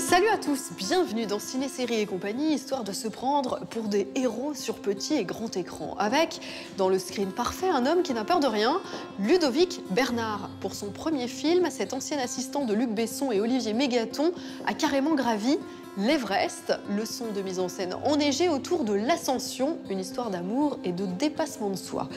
Salut à tous, bienvenue dans Ciné Série et compagnie, histoire de se prendre pour des héros sur petit et grand écran. Avec, dans le screen parfait, un homme qui n'a peur de rien, Ludovic Bernard. Pour son premier film, cet ancien assistant de Luc Besson et Olivier Mégaton a carrément gravi l'Everest, leçon de mise en scène enneigée autour de l'ascension, une histoire d'amour et de dépassement de soi.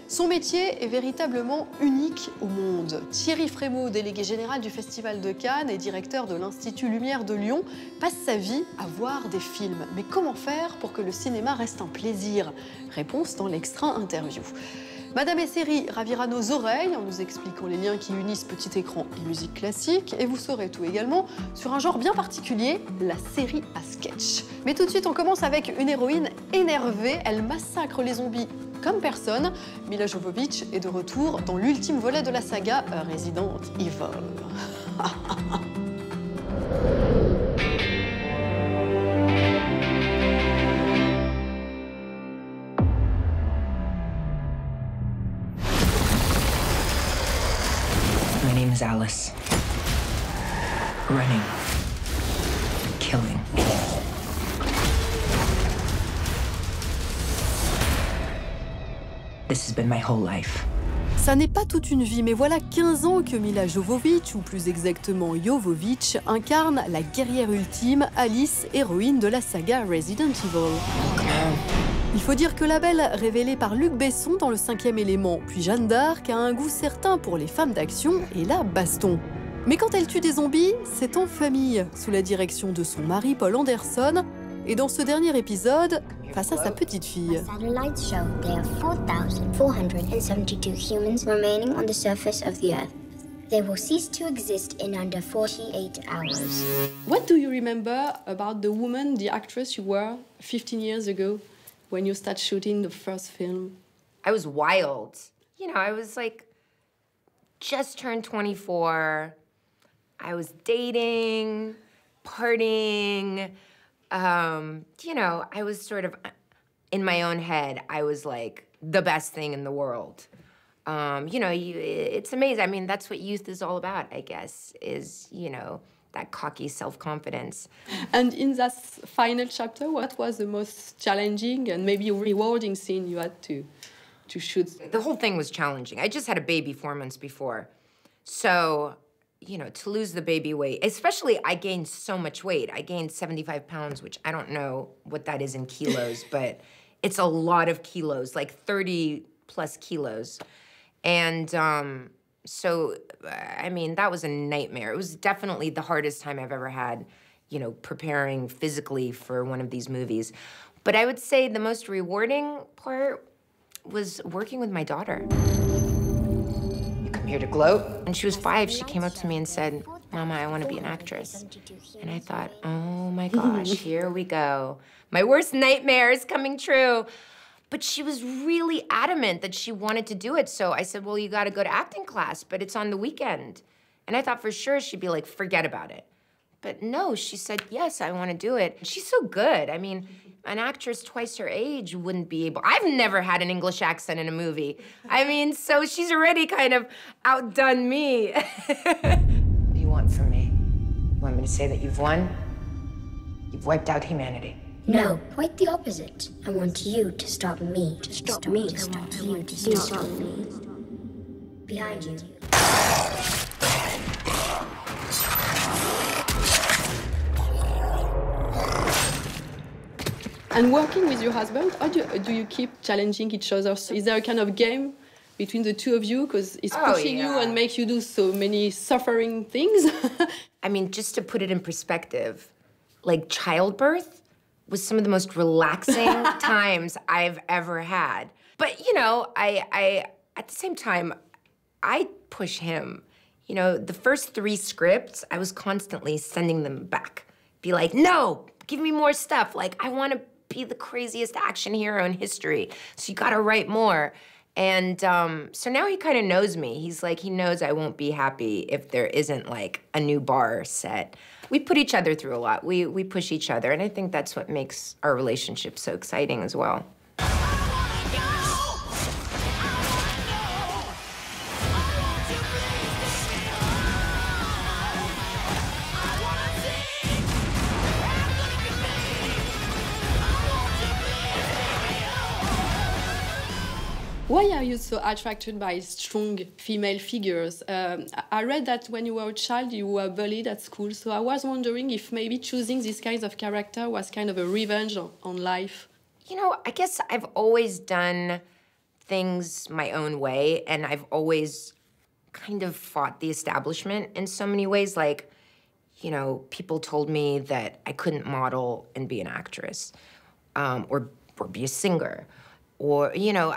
Son métier est véritablement unique au monde. Thierry Frémaux, délégué général du Festival de Cannes et directeur de l'Institut Lumière de Lyon, passe sa vie à voir des films. Mais comment faire pour que le cinéma reste un plaisir? Réponse dans l'extra interview. Madame et série ravira nos oreilles en nous expliquant les liens qui unissent petit écran et musique classique. Et vous saurez tout également sur un genre bien particulier, la série à sketch. Mais tout de suite, on commence avec une héroïne énervée. Elle massacre les zombies comme personne. Milla Jovovich est de retour dans l'ultime volet de la saga Resident Evil. My name is Alice. Running. Killing. This has been my whole life. Ça n'est pas toute une vie, mais voilà 15 ans que Milla Jovovich, ou plus exactement Jovovich, incarne la guerrière ultime, Alice, héroïne de la saga Resident Evil. Il faut dire que la belle, révélée par Luc Besson dans Le 5e élément, puis Jeanne d'Arc, a un goût certain pour les femmes d'action et la baston. Mais quand elle tue des zombies, c'est en famille, sous la direction de son mari Paul Anderson, et dans ce dernier épisode, face à sa petite fille. Satellites show there are 4,472 humans remaining on the surface of the Earth. They will cease to exist in under 48 hours. What do you remember about the woman, the actress you were 15 years ago when you started shooting the first film? I was wild. You know, I was like, just turned 24. I was dating, partying. You know, I was sort of, in my own head, I was like the best thing in the world. You know, it's amazing. I mean, that's what youth is all about, I guess, is, you know, that cocky self-confidence. And in that final chapter, what was the most challenging and maybe rewarding scene you had to shoot? The whole thing was challenging. I just had a baby 4 months before. So, you know, to lose the baby weight, especially I gained so much weight. I gained 75 pounds, which I don't know what that is in kilos, but it's a lot of kilos, like 30 plus kilos. And so, I mean, that was a nightmare. It was definitely the hardest time I've ever had, you know, preparing physically for one of these movies. But I would say the most rewarding part was working with my daughter. Here to gloat. When she was 5, she came up to me and said, "Mama, I want to be an actress." And I thought, oh my gosh, here we go. My worst nightmare is coming true. But she was really adamant that she wanted to do it. So I said, well, you got to go to acting class, but it's on the weekend. And I thought for sure she'd be like, forget about it. But no, she said, yes, I want to do it. She's so good. I mean, an actress twice her age wouldn't be able. I've never had an English accent in a movie. I mean, so she's already kind of outdone me. What do you want from me? You want me to say that you've won? You've wiped out humanity. No, quite the opposite. I want you to stop me. To stop me. I want you to stop me. Behind you. And working with your husband, how do you keep challenging each other? Is there a kind of game between the two of you? Because he's pushing you and makes you do so many suffering things. I mean, just to put it in perspective, like childbirth was some of the most relaxing times I've ever had. But, you know, I at the same time, I push him. You know, the first 3 scripts, I was constantly sending them back. Be like, no, give me more stuff. Like, I want to be the craziest action hero in history, so you gotta write more. And so now he kind of knows me. He's like, he knows I won't be happy if there isn't like a new bar set. We put each other through a lot. We push each other, and I think that's what makes our relationship so exciting as well. Why are you so attracted by strong female figures? I read that when you were a child, you were bullied at school, so I was wondering if maybe choosing this kind of character was kind of a revenge on life. You know, I guess I've always done things my own way, and I've always kind of fought the establishment in so many ways. Like, you know, people told me that I couldn't model and be an actress, or be a singer. Or, you know,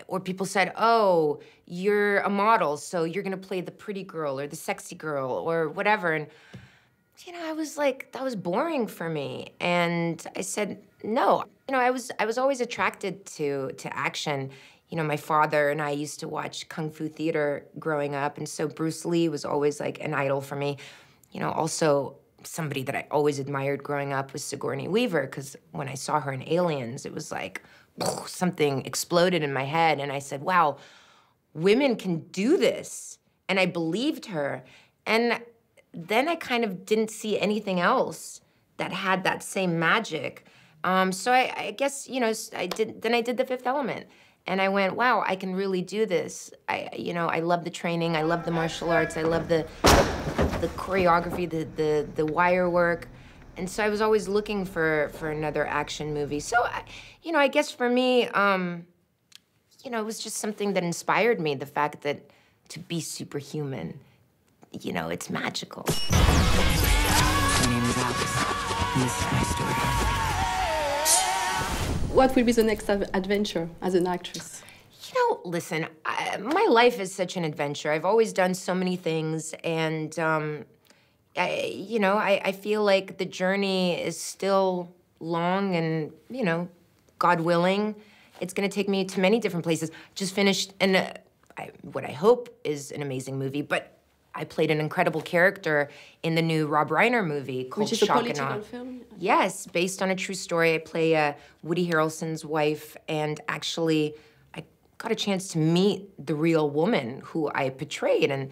or people said, oh, you're a model, so you're gonna play the pretty girl or the sexy girl or whatever. And, you know, I was like, that was boring for me. And I said, no. You know, I was always attracted to action. You know, my father and I used to watch Kung Fu theater growing up, and so Bruce Lee was always like an idol for me. You know, also somebody that I always admired growing up was Sigourney Weaver, because when I saw her in Aliens, it was like, something exploded in my head, and I said, wow, women can do this. And I believed her. And then I kind of didn't see anything else that had that same magic. So I guess, you know, I did The Fifth Element. And I went, wow, I can really do this. You know, I love the training, I love the martial arts, I love the choreography, the wire work. And so I was always looking for another action movie. So, you know, I guess for me, you know, it was just something that inspired me, the fact that to be superhuman, you know, it's magical. My name is Alice, and this is my story. What will be the next adventure as an actress? You know, listen, my life is such an adventure. I've always done so many things, and, you know, I feel like the journey is still long and, you know, God willing, it's gonna take me to many different places. Just finished what I hope is an amazing movie, but I played an incredible character in the new Rob Reiner movie called Which is Shock a political and Awe. film? Yes, based on a true story. I play Woody Harrelson's wife, and actually, I got a chance to meet the real woman who I portrayed, and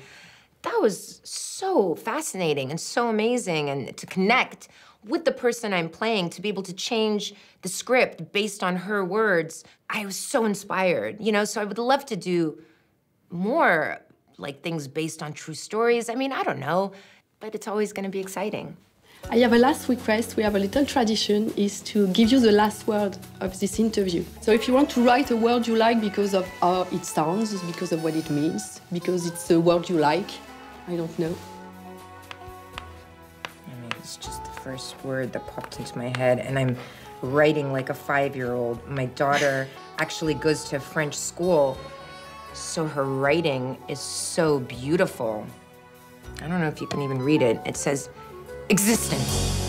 that was so fascinating and so amazing, and to connect with the person I'm playing, to be able to change the script based on her words. I was so inspired, you know, so I would love to do more like things based on true stories. I mean, I don't know, but it's always gonna be exciting. I have a last request. We have a little tradition, is to give you the last word of this interview. So if you want to write a word you like because of how it sounds, because of what it means, because it's a word you like, I don't know. I mean, it's just the first word that popped into my head, and I'm writing like a 5-year-old. My daughter actually goes to a French school, so her writing is so beautiful. I don't know if you can even read it. It says, existence.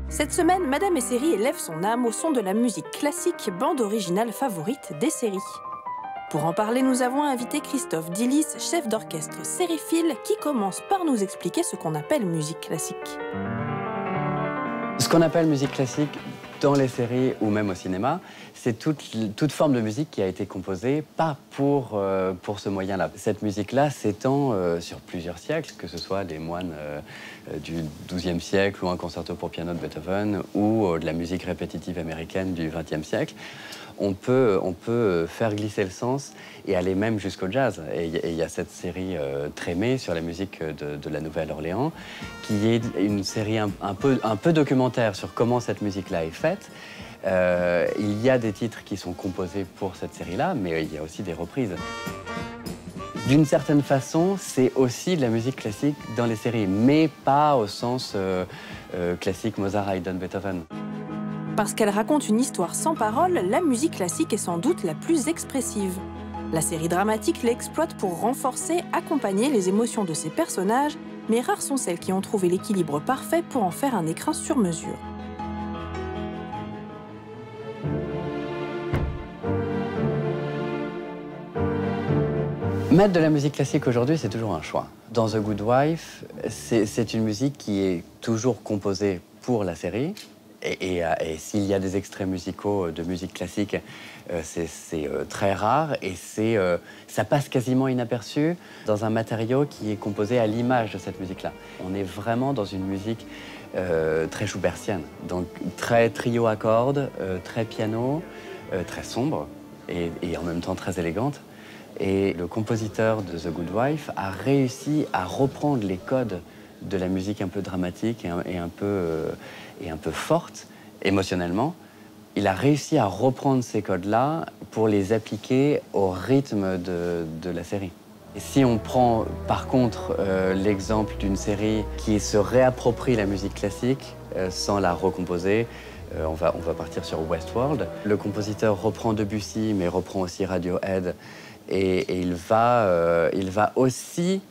Cette semaine, Madame et Série élève son âme au son de la musique classique, bande originale favorite des séries. Pour en parler, nous avons invité Christophe Dillis, chef d'orchestre sériephile, qui commence par nous expliquer ce qu'on appelle musique classique. Ce qu'on appelle musique classique dans les séries ou même au cinéma, c'est toute forme de musique qui a été composée pas pour ce moyen-là. Cette musique-là s'étend sur plusieurs siècles, que ce soit des moines du XIIe siècle ou un concerto pour piano de Beethoven ou de la musique répétitive américaine du XXe siècle. On peut faire glisser le sens et aller même jusqu'au jazz. Et il y a cette série Trémé sur la musique de la Nouvelle-Orléans, qui est une série un peu documentaire sur comment cette musique-là est faite. Il y a des titres qui sont composés pour cette série-là, mais il y a aussi des reprises. D'une certaine façon, c'est aussi de la musique classique dans les séries, mais pas au sens classique Mozart, Haydn, Beethoven. Parce qu'elle raconte une histoire sans parole, la musique classique est sans doute la plus expressive. La série dramatique l'exploite pour renforcer, accompagner les émotions de ses personnages, mais rares sont celles qui ont trouvé l'équilibre parfait pour en faire un écrin sur mesure. Mettre de la musique classique aujourd'hui, c'est toujours un choix. Dans The Good Wife, c'est une musique qui est toujours composée pour la série. Et s'il y a des extraits musicaux de musique classique, c'est très rare et ça passe quasiment inaperçu dans un matériau qui est composé à l'image de cette musique-là. On est vraiment dans une musique très schubertienne. Donc très trio à cordes, très piano, très sombre et en même temps très élégante. Et le compositeur de The Good Wife a réussi à reprendre les codes de la musique un peu dramatique et un peu forte émotionnellement. Il a réussi à reprendre ces codes-là pour les appliquer au rythme de la série. Et si on prend par contre l'exemple d'une série qui se réapproprie la musique classique sans la recomposer, on va partir sur Westworld. Le compositeur reprend Debussy mais reprend aussi Radiohead et il va aussi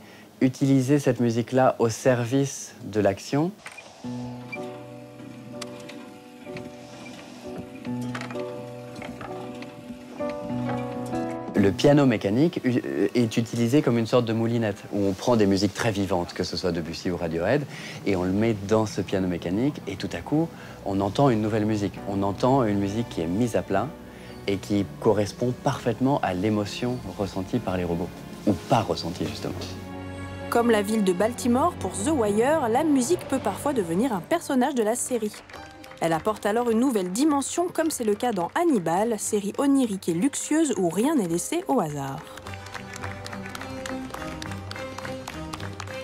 utiliser cette musique-là au service de l'action. Le piano mécanique est utilisé comme une sorte de moulinette, où on prend des musiques très vivantes, que ce soit Debussy ou Radiohead, et on le met dans ce piano mécanique, et tout à coup, on entend une nouvelle musique. On entend une musique qui est mise à plat et qui correspond parfaitement à l'émotion ressentie par les robots, ou pas ressentie, justement. Comme la ville de Baltimore pour The Wire, la musique peut parfois devenir un personnage de la série. Elle apporte alors une nouvelle dimension, comme c'est le cas dans Hannibal, série onirique et luxueuse où rien n'est laissé au hasard.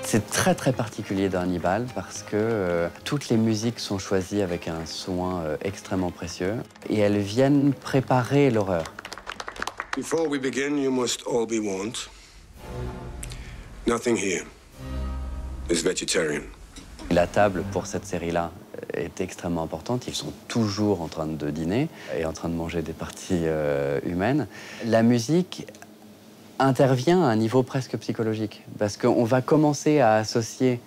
C'est très très particulier dans Hannibal parce que toutes les musiques sont choisies avec un soin extrêmement précieux et elles viennent préparer l'horreur. Before we begin, you must all be warned. Nothing here is vegetarian. La table pour cette série-là est extrêmement importante. Ils sont toujours en train de dîner et en train de manger des parties humaines. La musique intervient à un niveau presque psychologique parce qu'on va commencer à associer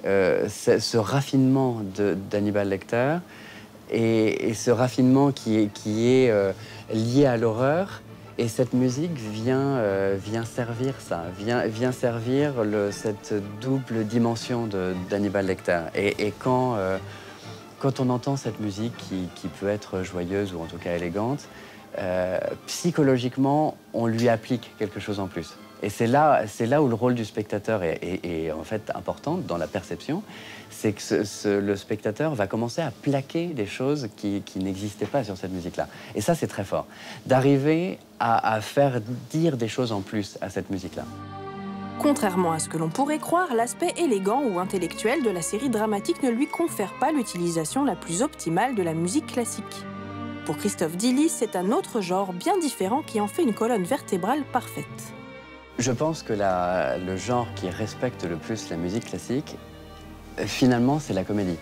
ce raffinement d'Hannibal Lecter et ce raffinement qui est lié à l'horreur. Et cette musique vient servir ça, vient servir cette double dimension d'Hannibal Lecter. Et quand on entend cette musique qui peut être joyeuse ou en tout cas élégante, psychologiquement, on lui applique quelque chose en plus. Et c'est là où le rôle du spectateur est en fait important dans la perception, c'est que le spectateur va commencer à plaquer des choses qui n'existaient pas sur cette musique-là. Et ça, c'est très fort, d'arriver à faire dire des choses en plus à cette musique-là. Contrairement à ce que l'on pourrait croire, l'aspect élégant ou intellectuel de la série dramatique ne lui confère pas l'utilisation la plus optimale de la musique classique. Pour Christophe Dillis, c'est un autre genre bien différent qui en fait une colonne vertébrale parfaite. Je pense que le genre qui respecte le plus la musique classique, finalement, c'est la comédie.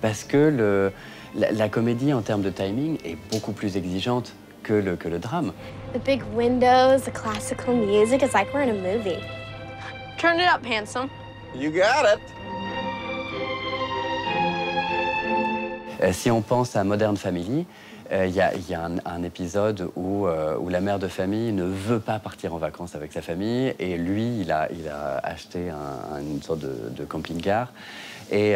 Parce que la comédie, en termes de timing, est beaucoup plus exigeante que le drame. The big windows, the classical music, it's like we're in a movie. Turn it up, handsome. You got it. Si on pense à Modern Family, il y a un épisode où la mère de famille ne veut pas partir en vacances avec sa famille et lui, il a acheté une sorte de camping-car et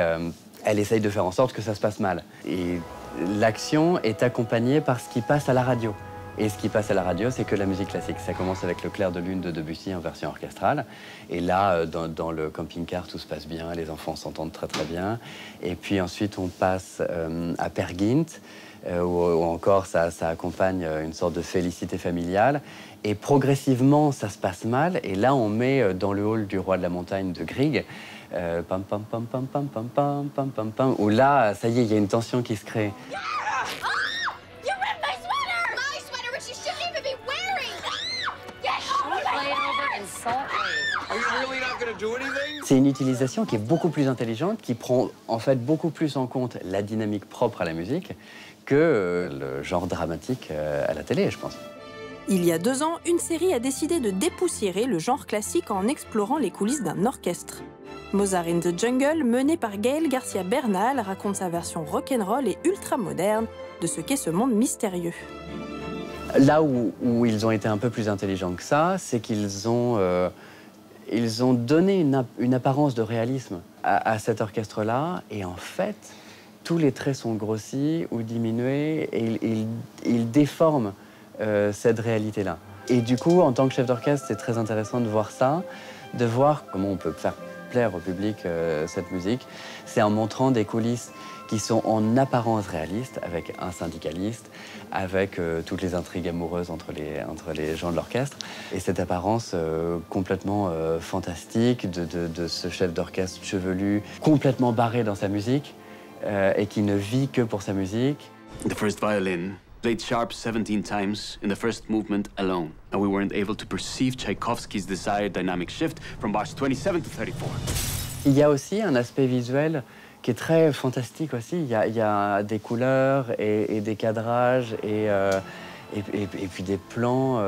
elle essaye de faire en sorte que ça se passe mal. Et l'action est accompagnée par ce qui passe à la radio. Et ce qui passe à la radio, c'est que la musique classique. Ça commence avec le Clair de Lune de Debussy en version orchestrale. Et là, dans le camping-car, tout se passe bien, les enfants s'entendent très très bien. Et puis ensuite, on passe à Peer Gynt, où encore ça accompagne une sorte de félicité familiale. Et progressivement, ça se passe mal. Et là, on met dans le hall du Roi de la Montagne de Grieg, pam pam pam pam pam pam pam pam pam pam, où là, ça y est, il y a une tension qui se crée. C'est une utilisation qui est beaucoup plus intelligente, qui prend en fait beaucoup plus en compte la dynamique propre à la musique que le genre dramatique à la télé, je pense. Il y a 2 ans, une série a décidé de dépoussiérer le genre classique en explorant les coulisses d'un orchestre. Mozart in the Jungle, mené par Gaël Garcia Bernal, raconte sa version rock'n'roll et ultra-moderne de ce qu'est ce monde mystérieux. Là où ils ont été un peu plus intelligents que ça, c'est qu'ils ont donné une apparence de réalisme à cet orchestre-là. Et en fait, tous les traits sont grossis ou diminués et ils déforment cette réalité-là. Et du coup, en tant que chef d'orchestre, c'est très intéressant de voir ça, de voir comment on peut faire plaire au public, cette musique. C'est en montrant des coulisses qui sont en apparence réalistes, avec un syndicaliste, avec toutes les intrigues amoureuses entre les gens de l'orchestre. Et cette apparence complètement fantastique de ce chef d'orchestre chevelu, complètement barré dans sa musique, et qui ne vit que pour sa musique. The first violin played sharp 17 times in the first movement alone, and we weren't able to perceive Tchaïkovsky's desired dynamic shift from bars 27 to 34. Il y a aussi un aspect visuel qui est très fantastique aussi. Il y a des couleurs et des cadrages et puis des plans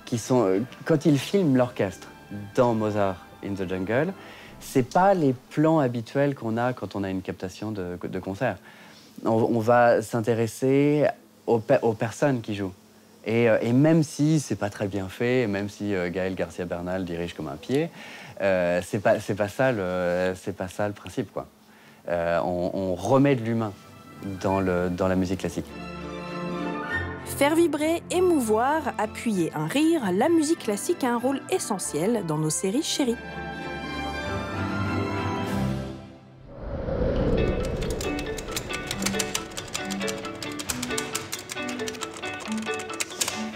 qui sont... Quand il filme l'orchestre dans Mozart in the Jungle, c'est pas les plans habituels qu'on a quand on a une captation de concert. On va s'intéresser aux personnes qui jouent. Et même si c'est pas très bien fait, même si Gaël Garcia Bernal dirige comme un pied, c'est pas ça le principe, quoi. On remet de l'humain dans la musique classique. Faire vibrer, émouvoir, appuyer un rire, la musique classique a un rôle essentiel dans nos séries chéries.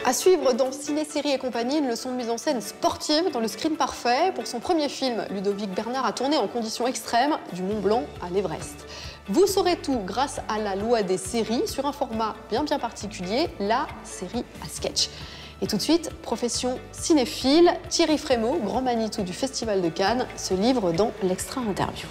À suivre dans Ciné, Série et compagnie, une leçon de mise en scène sportive dans le Screen Parfait. Pour son premier film, Ludovic Bernard a tourné en conditions extrêmes, du Mont Blanc à l'Everest. Vous saurez tout grâce à la loi des séries sur un format bien particulier, la série à sketch. Et tout de suite, profession cinéphile, Thierry Frémaux, grand Manitou du Festival de Cannes, se livre dans l'extra interview.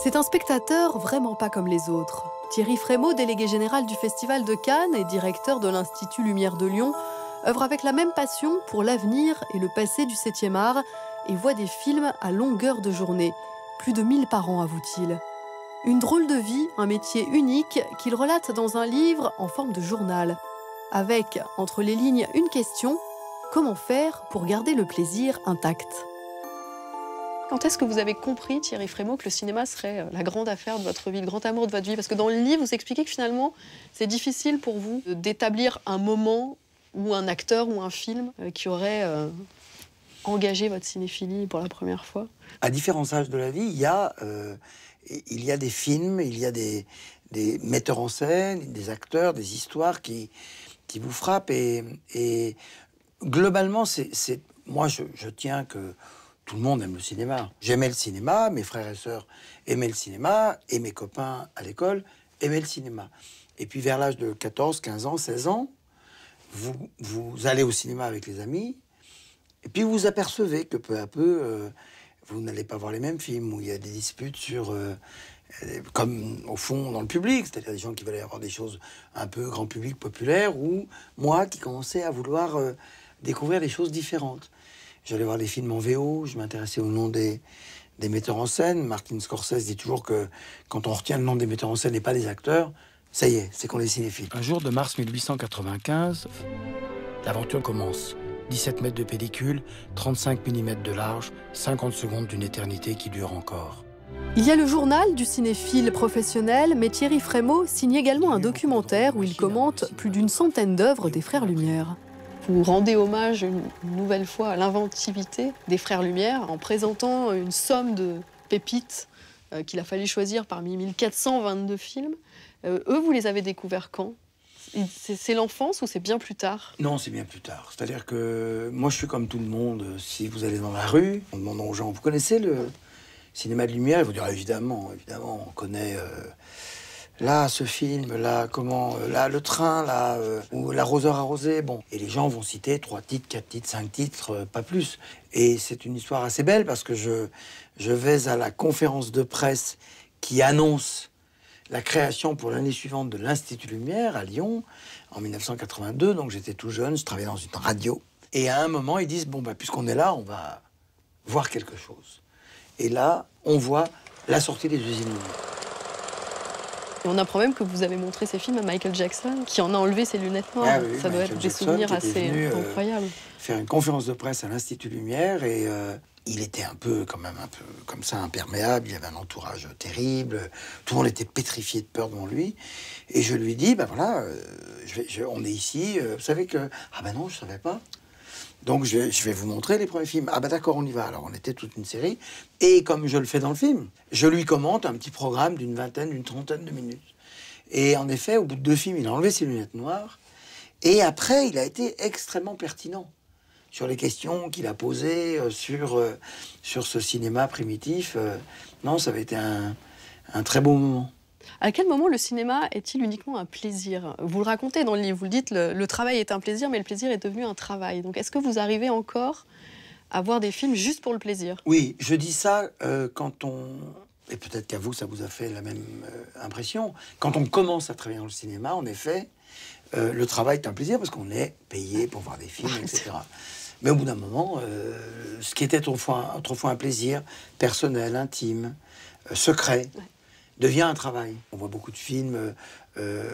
C'est un spectateur vraiment pas comme les autres. Thierry Frémaux, délégué général du Festival de Cannes et directeur de l'Institut Lumière de Lyon, œuvre avec la même passion pour l'avenir et le passé du 7e art et voit des films à longueur de journée. Plus de 1000 par an, avoue-t-il. Une drôle de vie, un métier unique qu'il relate dans un livre en forme de journal. Avec, entre les lignes, une question : comment faire pour garder le plaisir intact ? Quand est-ce que vous avez compris, Thierry Frémaux, que le cinéma serait la grande affaire de votre vie, le grand amour de votre vie ? Parce que dans le livre, vous expliquez que finalement, c'est difficile pour vous d'établir un moment ou un acteur ou un film qui aurait engagé votre cinéphilie pour la première fois. À différents âges de la vie, il y a des films, il y a des metteurs en scène, des acteurs, des histoires qui vous frappent. Et globalement, moi, je tiens que tout le monde aime le cinéma. J'aimais le cinéma, mes frères et sœurs aimaient le cinéma, et mes copains à l'école aimaient le cinéma. Et puis vers l'âge de 14, 15 ans, 16 ans, vous allez au cinéma avec les amis, et puis vous apercevez que peu à peu, vous n'allez pas voir les mêmes films, où il y a des disputes sur... comme au fond dans le public, c'est-à-dire des gens qui veulent avoir des choses un peu grand public, populaire, ou moi qui commençais à vouloir découvrir des choses différentes. J'allais voir des films en VO, je m'intéressais au nom des metteurs en scène. Martin Scorsese dit toujours que quand on retient le nom des metteurs en scène et pas des acteurs, ça y est, c'est qu'on est cinéphile. Un jour de mars 1895, l'aventure commence. 17 mètres de pellicule, 35 mm de large, 50 secondes d'une éternité qui dure encore. Il y a le journal du cinéphile professionnel, mais Thierry Frémaux signe également un documentaire où il commente plus d'une centaine d'œuvres des Frères Lumière. Vous rendez hommage une nouvelle fois à l'inventivité des Frères Lumière en présentant une somme de pépites qu'il a fallu choisir parmi 1422 films. Eux, vous les avez découverts quand ? C'est l'enfance ou c'est bien plus tard ? Non, c'est bien plus tard. C'est-à-dire que moi, je suis comme tout le monde. Si vous allez dans la rue, en demandant aux gens, vous connaissez le cinéma de lumière ? Ils vous diront évidemment, on connaît... Là, ce film, là, là, le train, là, ou l'arroseur arrosé, bon. Et les gens vont citer 3 titres, 4 titres, 5 titres, pas plus. Et c'est une histoire assez belle parce que je vais à la conférence de presse qui annonce la création pour l'année suivante de l'Institut Lumière à Lyon, en 1982. Donc j'étais tout jeune, je travaillais dans une radio. Et à un moment, ils disent, bon, puisqu'on est là, on va voir quelque chose. Et là, on voit la sortie des usines lumière. Et on apprend même que vous avez montré ces films à Michael Jackson, qui en a enlevé ses lunettes noires. Ah oui, ça doit Michael être des Jackson, souvenirs assez incroyables. Faire une conférence de presse à l'Institut Lumière et il était un peu, quand même, un peu comme ça, imperméable. Il avait un entourage terrible. Tout le monde était pétrifié de peur devant lui. Et je lui dis, ben voilà, on est ici. Vous savez que... Ah ben non, je savais pas. Donc je vais vous montrer les premiers films. Ah ben d'accord, on y va. Alors on était toute une série. Et comme je le fais dans le film, je lui commente un petit programme d'une vingtaine, d'une trentaine de minutes. Et en effet, au bout de 2 films, il a enlevé ses lunettes noires. Et après, il a été extrêmement pertinent sur les questions qu'il a posées sur ce cinéma primitif. Non, ça avait été un très beau moment. À quel moment le cinéma est-il uniquement un plaisir? Vous le racontez dans le livre, vous le dites, le travail est un plaisir, mais le plaisir est devenu un travail. Donc est-ce que vous arrivez encore à voir des films juste pour le plaisir? Oui, je dis ça quand on... Et peut-être qu'à vous, ça vous a fait la même impression. Quand on commence à travailler dans le cinéma, en effet, le travail est un plaisir parce qu'on est payé pour voir des films, etc. Mais au bout d'un moment, ce qui était autrefois un plaisir personnel, intime, secret, devient un travail. On voit beaucoup de films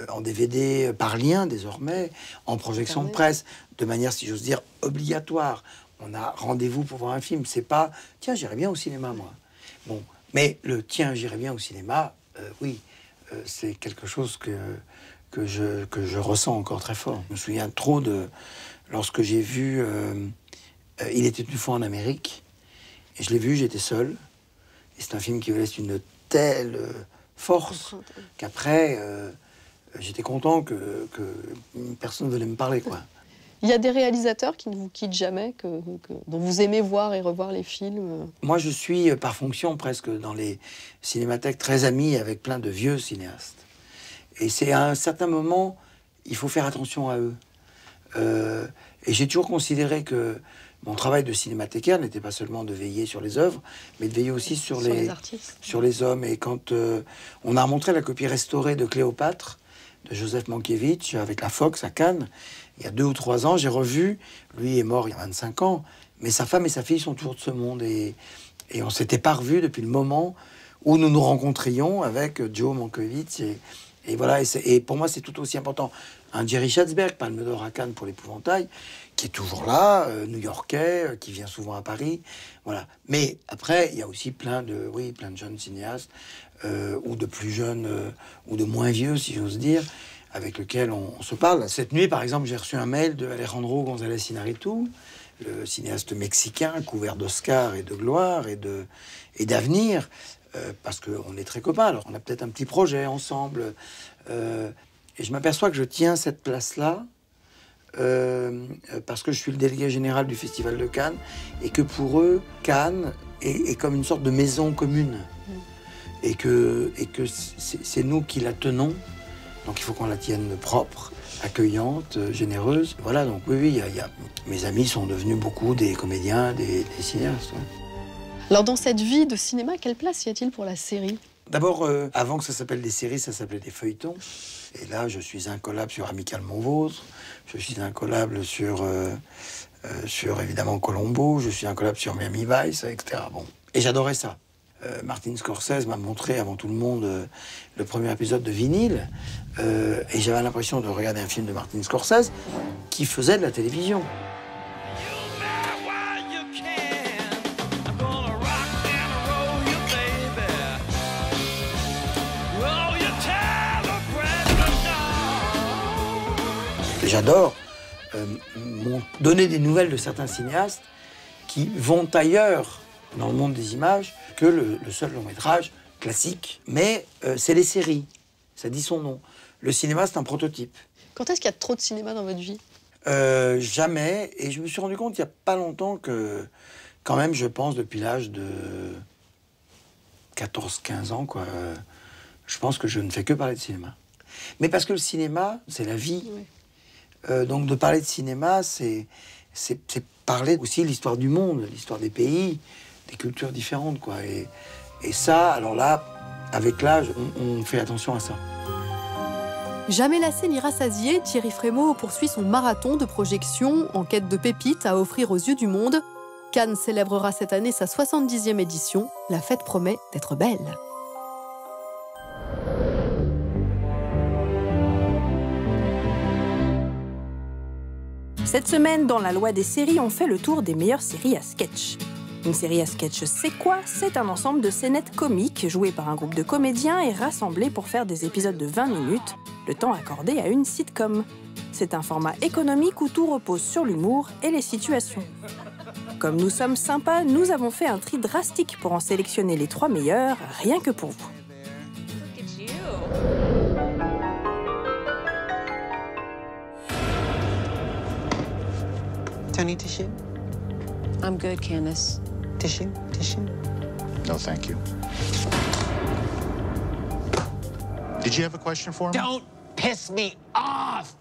en DVD par lien désormais, en projection de presse, de manière, si j'ose dire, obligatoire. On a rendez-vous pour voir un film. C'est pas « tiens, j'irais bien au cinéma, moi ». Bon, mais le « tiens, j'irais bien au cinéma », oui, c'est quelque chose que je ressens encore très fort. Je me souviens trop de... Lorsque j'ai vu Il était une fois en Amérique, et je l'ai vu, j'étais seul. Et c'est un film qui me laisse une telle force qu'après, j'étais content que personne ne venait me parler, quoi. Il y a des réalisateurs qui ne vous quittent jamais, dont vous aimez voir et revoir les films? Moi, je suis par fonction presque dans les cinémathèques très ami avec plein de vieux cinéastes. Et c'est à un certain moment, il faut faire attention à eux. Et j'ai toujours considéré que mon travail de cinémathécaire n'était pas seulement de veiller sur les œuvres, mais de veiller aussi sur les artistes, sur les hommes. Et quand on a montré la copie restaurée de Cléopâtre, de Joseph Mankiewicz, avec la Fox à Cannes, il y a 2 ou 3 ans, j'ai revu, lui est mort il y a 25 ans, mais sa femme et sa fille sont toujours de ce monde. Et on s'était pas revus depuis le moment où nous nous rencontrions avec Joe Mankiewicz. Et voilà, et pour moi, c'est tout aussi important. Un Jerry Schatzberg, Palme d'Or à Cannes pour l'Épouvantail, qui est toujours là, new-yorkais, qui vient souvent à Paris. Voilà. Mais après, il y a aussi plein de jeunes cinéastes, ou de plus jeunes, ou de moins vieux, si j'ose dire, avec lesquels on se parle. Cette nuit, par exemple, j'ai reçu un mail de Alejandro González Iñárritu, le cinéaste mexicain, couvert d'Oscars et de gloire et d'avenir, parce qu'on est très copains. Alors, on a peut-être un petit projet ensemble. Et je m'aperçois que je tiens cette place-là parce que je suis le délégué général du Festival de Cannes et que pour eux, Cannes est comme une sorte de maison commune. Et que c'est nous qui la tenons. Donc il faut qu'on la tienne propre, accueillante, généreuse. Voilà, donc oui, mes amis sont devenus beaucoup des comédiens, des cinéastes. Ouais. Alors dans cette vie de cinéma, quelle place y a-t-il pour la série? D'abord, avant que ça s'appelle des séries, ça s'appelait des feuilletons. Et là, je suis incollable sur Amicalement Vôtre. Je suis incollable sur évidemment Colombo. Je suis incollable sur Miami Vice, etc. Bon. Et j'adorais ça. Martin Scorsese m'a montré avant tout le monde le premier épisode de Vinyle. Et j'avais l'impression de regarder un film de Martin Scorsese qui faisait de la télévision. J'adore donner des nouvelles de certains cinéastes qui vont ailleurs dans le monde des images que le seul long métrage classique. Mais c'est les séries, ça dit son nom. Le cinéma, c'est un prototype. Quand est-ce qu'il y a trop de cinéma dans votre vie? Jamais. Et je me suis rendu compte il n'y a pas longtemps que, quand même, je pense, depuis l'âge de 14-15 ans, quoi, je pense que je ne fais que parler de cinéma. Mais parce que le cinéma, c'est la vie. Oui. Donc de parler de cinéma, c'est parler aussi de l'histoire du monde, l'histoire des pays, des cultures différentes, quoi. Et ça, alors là, avec l'âge, on fait attention à ça. Jamais lassé ni rassasié, Thierry Frémaux poursuit son marathon de projection en quête de pépites à offrir aux yeux du monde. Cannes célébrera cette année sa 70e édition. La fête promet d'être belle. Cette semaine, dans la loi des séries, on fait le tour des meilleures séries à sketch. Une série à sketch, c'est quoi? C'est un ensemble de scénettes comiques jouées par un groupe de comédiens et rassemblées pour faire des épisodes de 20 minutes, le temps accordé à une sitcom. C'est un format économique où tout repose sur l'humour et les situations. Comme nous sommes sympas, nous avons fait un tri drastique pour en sélectionner les 3 meilleurs, rien que pour vous. Tony, tissue? I'm good, Candace. Tissue? Tissue? No, thank you. Did you have a question for me? Don't piss me off!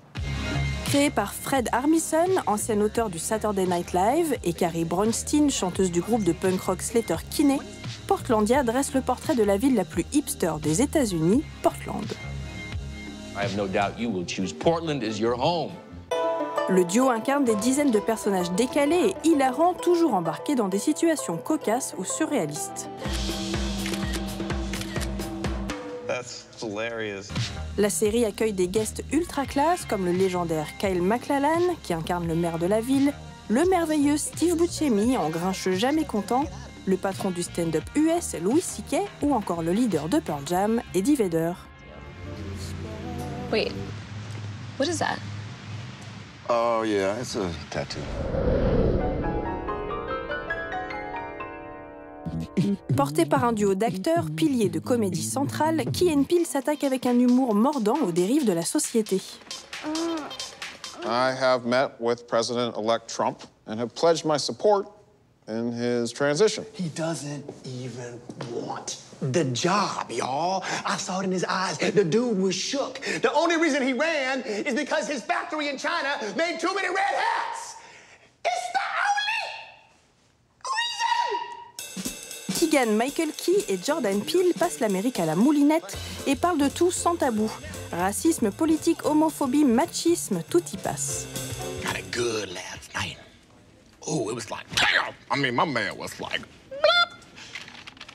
Créé par Fred Armisen, ancien auteur du Saturday Night Live, et Carrie Brownstein, chanteuse du groupe de punk rock Sleater-Kinney, Portlandia dresse le portrait de la ville la plus hipster des États-Unis, Portland. I have no doubt you will choose Portland as your home. Le duo incarne des dizaines de personnages décalés et hilarants, toujours embarqués dans des situations cocasses ou surréalistes. That's hilarious. La série accueille des guests ultra classe comme le légendaire Kyle MacLachlan, qui incarne le maire de la ville, le merveilleux Steve Buscemi, en grincheux jamais content, le patron du stand-up US Louis C.K. ou encore le leader de Pearl Jam, Eddie Vedder. Wait, what is that? Oh, yeah, it's a tattoo. Porté par un duo d'acteurs, piliers de comédie centrale, Key & Peele s'attaque avec un humour mordant aux dérives de la société. I have met with President-elect Trump and have pledged my support in his transition. He doesn't even want the job, y'all. I saw it in his eyes. The dude was shook. The only reason he ran is because his factory in China made too many red hats. It's the Keegan-Michael Key et Jordan Peele passent l'Amérique à la moulinette et parlent de tout sans tabou. Racisme, politique, homophobie, machisme, tout y passe. Got it good last night. Oh, it was like, damn! I mean, my man was like, blop!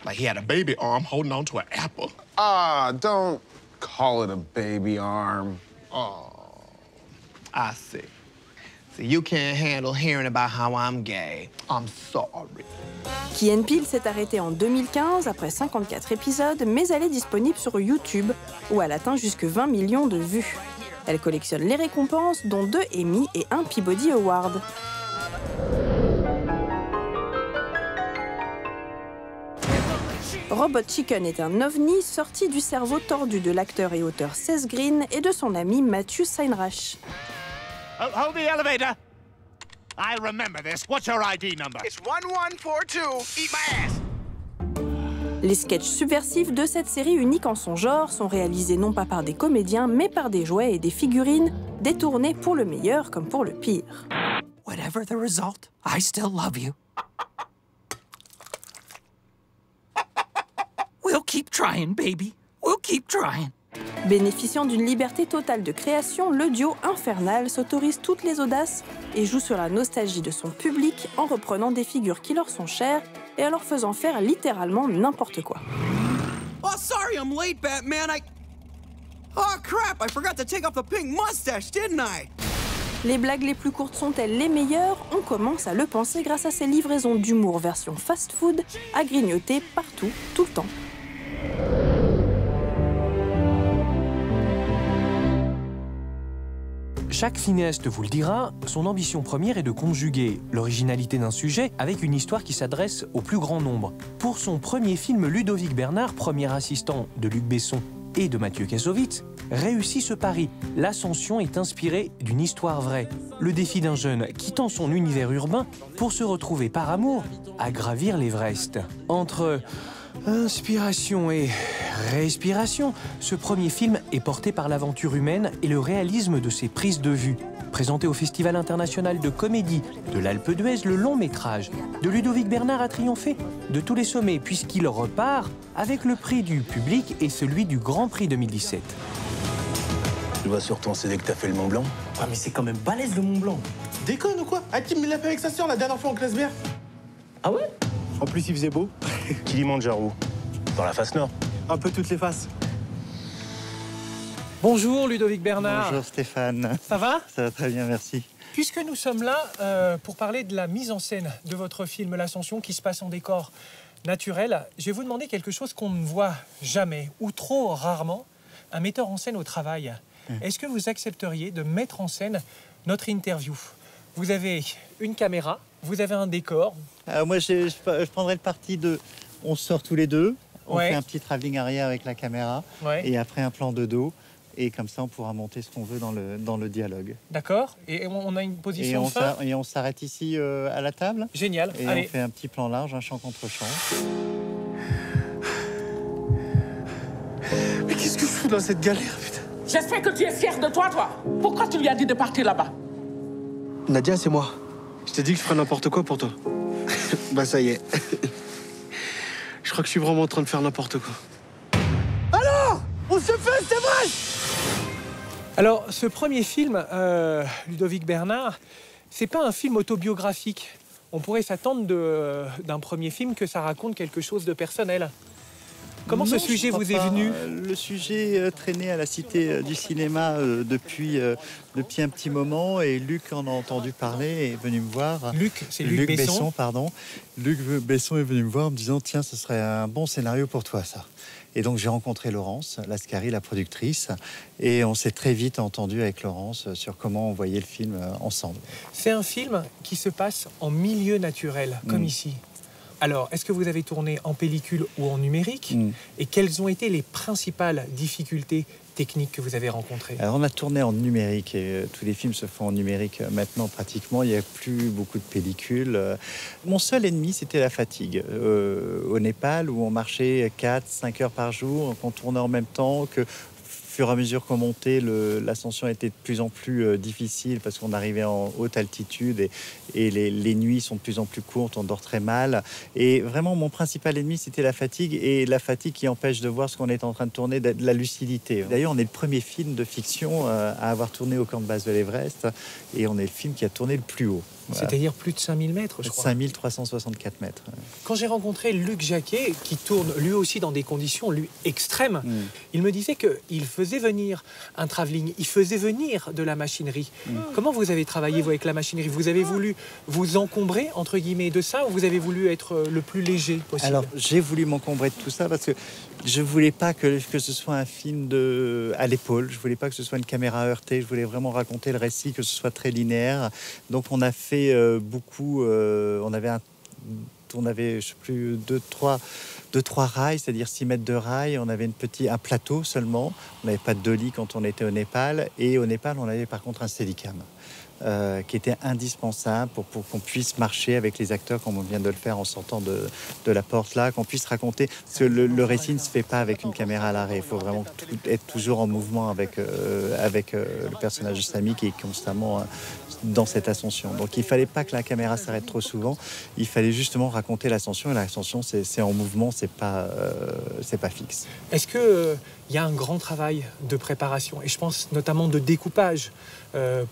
Like he had a baby arm holding on to an apple. Ah, don't call it a baby arm. Oh, I see. See, you can't handle hearing about how I'm gay. I'm sorry. Key & Peele s'est arrêtée en 2015 après 54 épisodes, mais elle est disponible sur YouTube, où elle atteint jusque 20 millions de vues. Elle collectionne les récompenses, dont 2 Emmy et 1 Peabody Award. Robot Chicken est un ovni sorti du cerveau tordu de l'acteur et auteur Seth Green et de son ami Matthew Seinrach. Hold the elevator. I remember this. What's your ID number? It's 1142. Eat my ass. Les sketchs subversifs de cette série unique en son genre sont réalisés non pas par des comédiens, mais par des jouets et des figurines, détournés pour le meilleur comme pour le pire. Whatever the result, I still love you. We'll keep trying, baby. We'll keep trying. Bénéficiant d'une liberté totale de création, le duo infernal s'autorise toutes les audaces et joue sur la nostalgie de son public en reprenant des figures qui leur sont chères et en leur faisant faire littéralement n'importe quoi. Oh, sorry I'm late, Batman. Oh, crap, I forgot to take off the pink mustache, didn't I? Les blagues les plus courtes sont-elles les meilleures? On commence à le penser grâce à ces livraisons d'humour version fast-food à grignoter partout, tout le temps. Chaque cinéaste vous le dira, son ambition première est de conjuguer l'originalité d'un sujet avec une histoire qui s'adresse au plus grand nombre. Pour son premier film, Ludovic Bernard, premier assistant de Luc Besson et de Mathieu Kassovitz, réussit ce pari. L'Ascension est inspirée d'une histoire vraie. Le défi d'un jeune quittant son univers urbain pour se retrouver par amour à gravir l'Everest. Entre inspiration et respiration, ce premier film est porté par l'aventure humaine et le réalisme de ses prises de vue. Présenté au Festival international de comédie de l'Alpe d'Huez, le long métrage de Ludovic Bernard a triomphé de tous les sommets puisqu'il repart avec le prix du public et celui du Grand Prix 2017. Je vois sur ton CV que t'as fait le Mont Blanc. Ah, mais c'est quand même balèze le Mont Blanc. Déconne ou quoi? Hakim, il l'a fait avec sa sœur la dernière fois en classe verte. Ah ouais? En plus, il faisait beau. Kilimanjaro. Dans la face nord. Un peu toutes les faces. Bonjour Ludovic Bernard. Bonjour Stéphane. Ça va? Ça va très bien, merci. Puisque nous sommes là pour parler de la mise en scène de votre film L'Ascension qui se passe en décor naturel, je vais vous demander quelque chose qu'on ne voit jamais ou trop rarement, un metteur en scène au travail. Est-ce que vous accepteriez de mettre en scène notre interview? Vous avez une caméra, vous avez un décor. Alors moi, je prendrais le parti de... On sort tous les deux, on Ouais. fait un petit travelling arrière avec la caméra, Ouais. et après un plan de dos. Et comme ça, on pourra monter ce qu'on veut dans le dialogue. D'accord. Et on a une position de fin. Et on s'arrête ici à la table. Génial. Et Allez. on fait un petit plan large, un champ contre champ. Mais qu'est-ce que je fous dans cette galère, putain? J'espère que tu es fier de toi. Pourquoi tu lui as dit de partir là-bas? Nadia, c'est moi. Je t'ai dit que je ferais n'importe quoi pour toi. Bah ça y est. Je crois que je suis vraiment en train de faire n'importe quoi. Alors, on se fait, c'est vrai! Alors, ce premier film, Ludovic Bernard, c'est pas un film autobiographique. On pourrait s'attendre d'un premier film que ça raconte quelque chose de personnel. Comment Non, ce je sujet crois vous est pas. venu? Le sujet traînait à la Cité du cinéma depuis un petit moment, et Luc en a entendu parler et est venu me voir. Luc, c'est Luc Besson. Pardon. Luc Besson est venu me voir en me disant « Tiens, ce serait un bon scénario pour toi, ça ». Et donc j'ai rencontré Laurence Lascari, la productrice, et on s'est très vite entendu avec Laurence sur comment on voyait le film ensemble. C'est un film qui se passe en milieu naturel, comme ici. Alors, est-ce que vous avez tourné en pellicule ou en numérique? Et quelles ont été les principales difficultés techniques que vous avez rencontrées? Alors on a tourné en numérique, et tous les films se font en numérique maintenant pratiquement. Il n'y a plus beaucoup de pellicules. Mon seul ennemi, c'était la fatigue. Au Népal, où on marchait 4-5 heures par jour, qu'on tournait en même temps, que... Au fur et à mesure qu'on montait, l'ascension était de plus en plus difficile parce qu'on arrivait en haute altitude, et les nuits sont de plus en plus courtes, on dort très mal. Et vraiment, mon principal ennemi, c'était la fatigue, et la fatigue qui empêche de voir ce qu'on est en train de tourner, de la lucidité. D'ailleurs, on est le premier film de fiction à avoir tourné au camp de base de l'Everest, et on est le film qui a tourné le plus haut. Voilà. C'est-à-dire plus de 5000 mètres, je crois. 5364 mètres. Quand j'ai rencontré Luc Jacquet, qui tourne lui aussi dans des conditions extrêmes, il me disait qu'il faisait venir un travelling, il faisait venir de la machinerie. Comment vous avez travaillé, vous, avec la machinerie? Vous avez voulu vous encombrer, entre guillemets, de ça, ou vous avez voulu être le plus léger possible? Alors, j'ai voulu m'encombrer de tout ça parce que je voulais pas que ce soit un film à l'épaule. Je voulais pas que ce soit une caméra heurtée. Je voulais vraiment raconter le récit, que ce soit très linéaire. Donc, on a fait beaucoup. On avait, je sais plus, deux, trois rails, c'est-à-dire 6 mètres de rails. On avait un plateau seulement. On n'avait pas de dolly quand on était au Népal. Et au Népal, on avait par contre un Steadicam. Qui était indispensable pour qu'on puisse marcher avec les acteurs comme on vient de le faire en sortant de la porte là, qu'on puisse raconter, parce que le récit ne se fait pas avec une caméra à l'arrêt. Il faut vraiment être toujours en mouvement avec le personnage de Samy qui est constamment dans cette ascension. Donc il fallait pas que la caméra s'arrête trop souvent, il fallait justement raconter l'ascension, et l'ascension c'est en mouvement, c'est pas fixe. Est-ce que il y a un grand travail de préparation, et je pense notamment de découpage,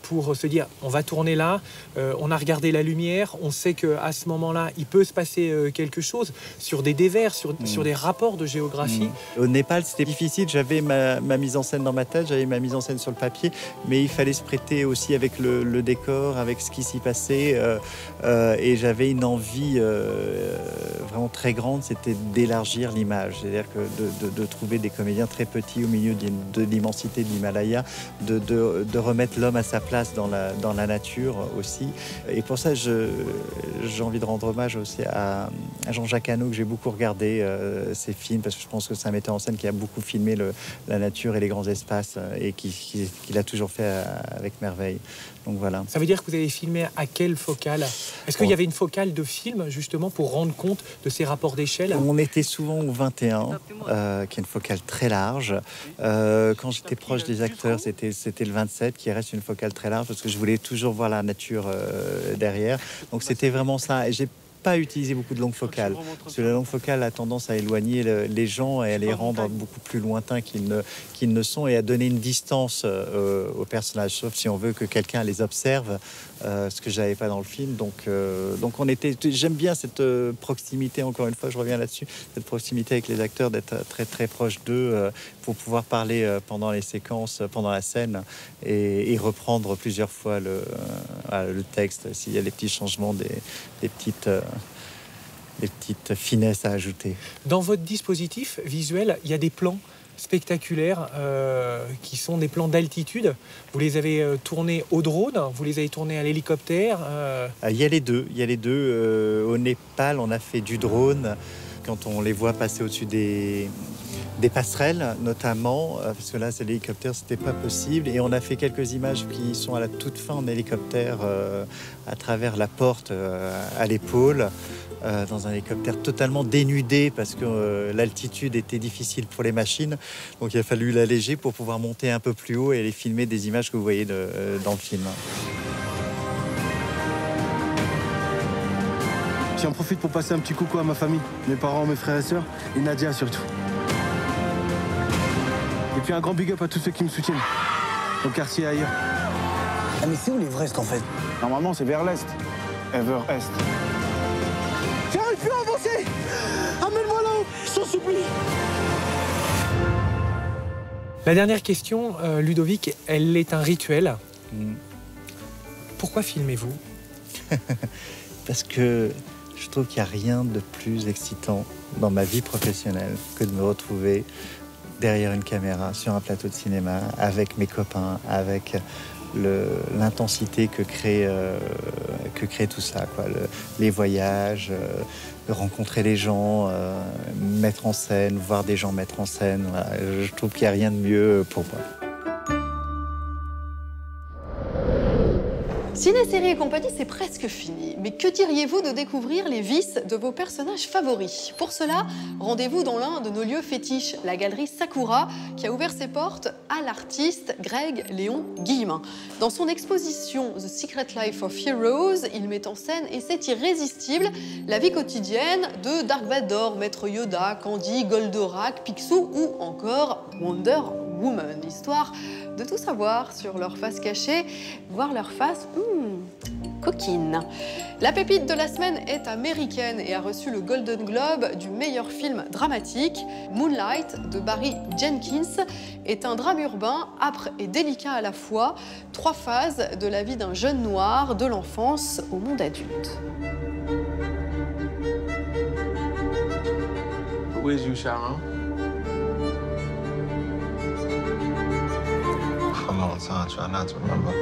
pour se dire on va tourner là, on a regardé la lumière, on sait qu'à ce moment-là il peut se passer quelque chose sur des dévers, sur des rapports de géographie. Au Népal c'était difficile, j'avais ma mise en scène dans ma tête, j'avais ma mise en scène sur le papier, mais il fallait se prêter aussi avec le décor, avec ce qui s'y passait, et j'avais une envie vraiment très grande, c'était d'élargir l'image, c'est-à-dire que de trouver des comédiens très petits au milieu de l'immensité de l'Himalaya, de remettre l'homme à sa place dans la nature aussi. Et pour ça, j'ai envie de rendre hommage aussi à Jean-Jacques Hano, que j'ai beaucoup regardé ses films, parce que je pense que c'est un metteur en scène qui a beaucoup filmé la nature et les grands espaces, et qui l'a toujours fait avec merveille. Donc voilà. Ça veut dire que vous avez filmé à quelle focale? Est-ce qu'il y avait une focale de film, justement, pour rendre compte de ces rapports d'échelle? On était souvent au 21, qui est une focale très large. Quand j'étais proche des acteurs, c'était le 27, qui reste une focale très large, parce que je voulais toujours voir la nature derrière. Donc c'était vraiment ça. Et j'ai pas utilisé beaucoup de longues focales, parce que la longue focale a tendance à éloigner les gens et à les rendre beaucoup plus lointains qu'ils ne sont, et à donner une distance aux personnages, sauf si on veut que quelqu'un les observe ce que j'avais pas dans le film. Donc j'aime bien cette proximité, encore une fois, je reviens là-dessus, cette proximité avec les acteurs, d'être très très proche d'eux pour pouvoir parler pendant les séquences, pendant la scène et reprendre plusieurs fois le texte s'il y a des petits changements, des petites finesses à ajouter. Dans votre dispositif visuel, il y a des plans spectaculaires qui sont des plans d'altitude. Vous les avez tournés au drone, vous les avez tournés à l'hélicoptère. Il y a les deux. Au Népal, on a fait du drone quand on les voit passer au-dessus des passerelles, notamment, parce que là, c'est l'hélicoptère, c'était pas possible. Et on a fait quelques images qui sont à la toute fin en hélicoptère, à travers la porte à l'épaule. Dans un hélicoptère totalement dénudé parce que l'altitude était difficile pour les machines. Donc il a fallu l'alléger pour pouvoir monter un peu plus haut et aller filmer des images que vous voyez dans le film. J'en profite pour passer un petit coucou à ma famille, mes parents, mes frères et sœurs, et Nadia surtout. Et puis un grand big up à tous ceux qui me soutiennent, au quartier et ailleurs. Ah mais c'est où l'Everest en fait? Normalement, c'est vers l'est. Everest. J'arrive plus à avancer! Amène-moi là-haut, je t'en supplie! La dernière question, Ludovic, elle est un rituel. Pourquoi filmez-vous? Parce que je trouve qu'il n'y a rien de plus excitant dans ma vie professionnelle que de me retrouver derrière une caméra, sur un plateau de cinéma, avec mes copains, avec l'intensité que crée tout ça, quoi. Les voyages, rencontrer les gens, mettre en scène, voir des gens mettre en scène. Voilà. Je trouve qu'il n'y a rien de mieux pour moi. Ciné, série et compagnie, c'est presque fini. Mais que diriez-vous de découvrir les vices de vos personnages favoris? Pour cela, rendez-vous dans l'un de nos lieux fétiches, la galerie Sakura, qui a ouvert ses portes à l'artiste Greg Léon Guillemin. Dans son exposition The Secret Life of Heroes, il met en scène, et c'est irrésistible, la vie quotidienne de Dark Vador, Maître Yoda, Candy, Goldorak, Picsou ou encore Wonder Woman. Histoire de tout savoir sur leur face cachée, voir leur face coquine. La pépite de la semaine est américaine et a reçu le Golden Globe du meilleur film dramatique. Moonlight de Barry Jenkins est un drame urbain, âpre et délicat à la fois. 3 phases de la vie d'un jeune noir, de l'enfance au monde adulte. Who is you, Sharon? For a long time, I try not to remember.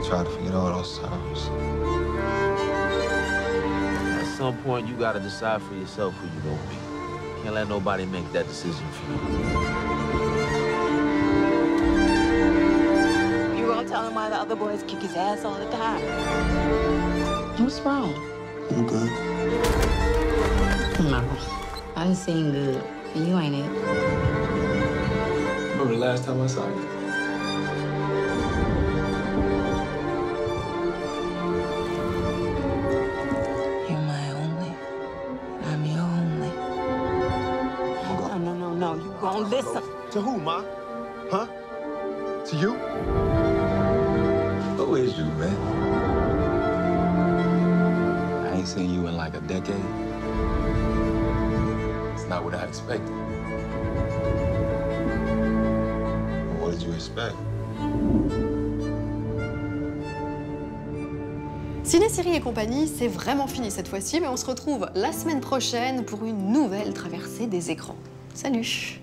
Try to forget all those times. At some point, you gotta decide for yourself who you're gonna be. Can't let nobody make that decision for you. You gonna tell him why the other boys kick his ass all the time? What's wrong? I'm good. No, I done seen good, and you ain't it. Remember the last time I saw you? You're my only. I'm your only. No, you gonna listen. To who, Ma? Huh? To you? Who is you, man? I ain't seen you in like a decade. It's not what I expected. What did you expect? Ciné, série et compagnie, c'est vraiment fini cette fois-ci, mais on se retrouve la semaine prochaine pour une nouvelle traversée des écrans. Salut!